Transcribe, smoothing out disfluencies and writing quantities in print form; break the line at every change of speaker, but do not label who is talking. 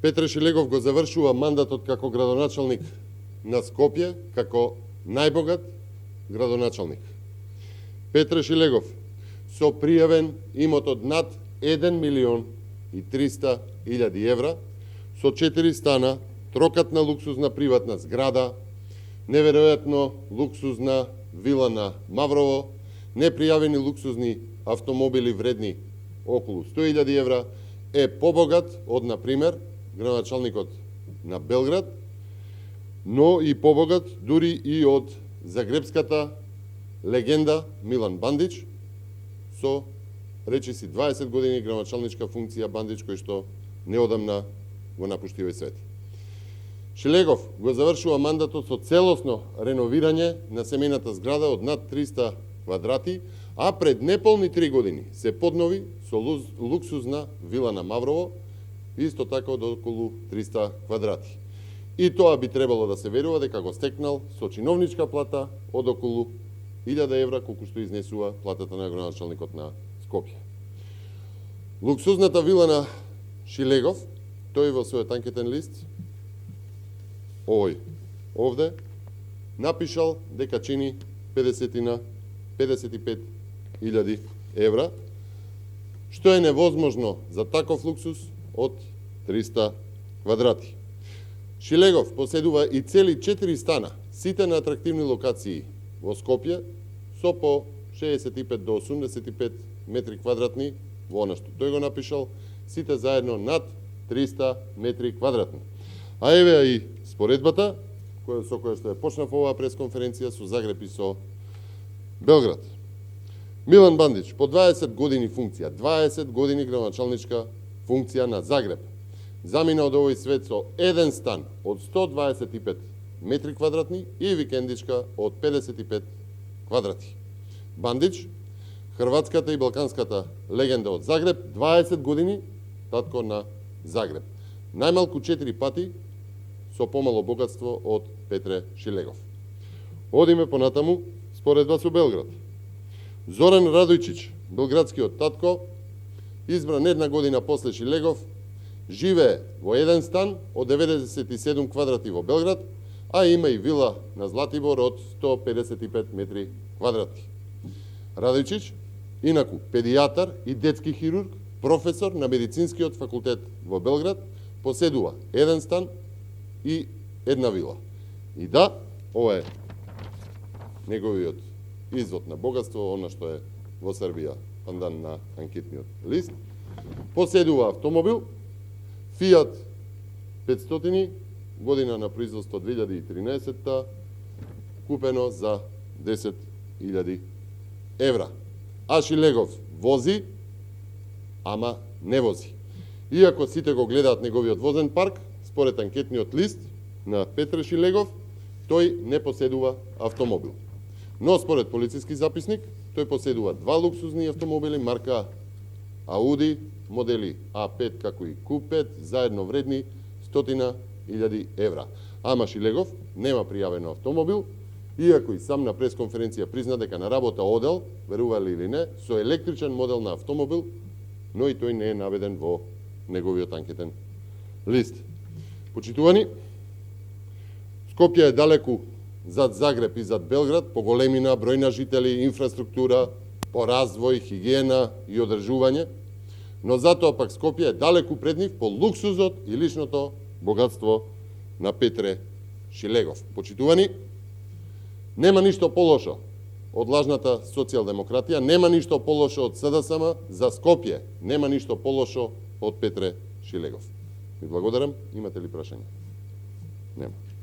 Петре Шилегов го завршува мандатот како градоначалник на Скопје, како најбогат градоначалник. Петре Шилегов со пријавен имот од над 1.300.000 евра, со 4 стана, трокатна луксузна приватна зграда, неверојатно луксузна вила на Маврово, непријавени луксузни автомобили вредни околу 100.000 евра, е побогат од, например, градоначалникот на Белград, но и побогат дури и од загребската легенда Милан Бандич, со речиси 20 години градоначалничка функција Бандич, кој што неодамна го напушти овој свет. Шилегов го завршува мандатот со целосно реновирање на семејната зграда од над 300 квадрати, а пред неполни 3 години се поднови со луксузна вила на Маврово, исто така од околу 300 квадрати. И тоа би требало да се верува дека го стекнал со чиновничка плата од околу 1000 евра, колку што изнесува платата на градоначалникот на Скопје. Луксузната вила на Шилегов, тој во својот анкетен лист, овој овде, напишал дека чини 55.000 евра, што е невозможно за таков луксус од 300 квадрати. Шилегов поседува и цели 4 стана, сите на атрактивни локации во Скопје, со по 65 до 85 метри квадратни во она што тој го напишал, сите заедно над 300 метри квадратни. А еве и споредбата, со која што е почнав оваа пресконференција со Загреб и со Белград. Милан Бандич, по 20 години функција, 20 години градоначалничка функција на Загреб, замина од овој свет со еден стан од 125 метри квадратни и викендичка од 55 квадрати. Бандич, хрватската и балканската легенда од Загреб, 20 години татко на Загреб. Најмалку 4 пати со помало богатство од Петре Шилегов. Одиме понатаму споредба со Белград. Зоран Радојчич, белградскиот татко, избран една година после Шилегов, живее во еден стан од 97 квадрати во Белград, а има и вила на Златибор од 155 метри квадрати. Радојчич, инаку педијатар и детски хирург, професор на медицинскиот факултет во Белград, поседува еден стан и една вила. И да, ова е неговиот извод на богатство, она што е во Србија пандан на анкетниот лист. Поседува автомобил Fiat 500, година на производство 2013, купено за 10.000 евра. А Шилегов вози, ама не вози. Иако сите го гледаат неговиот возен парк, според анкетниот лист на Петре Шилегов, тој не поседува автомобил. Но според полициски записник, тој поседува 2 луксузни автомобили марка Ауди, модели А5 како и Q5, заедно вредни 100.000 евра. Ама Шилегов нема пријавен автомобил, иако и сам на пресконференција призна дека на работа одел, верували или не, со електричен модел на автомобил, но и тој не е наведен во неговиот анкетен лист. Почитувани, Скопје е далеку зад Загреб и зад Белград по големина, број на жители, инфраструктура, по развој, хигиена и одржување, но затоа пак Скопје е далеку пред нив по луксузот и личното богатство на Петре Шилегов. Почитувани, нема ништо полошо од лажната социјалдемократија, нема ништо полошо од СДСМ, за Скопје нема ништо полошо од Петре Шилегов. Ви благодарам, имате ли прашања? Нема.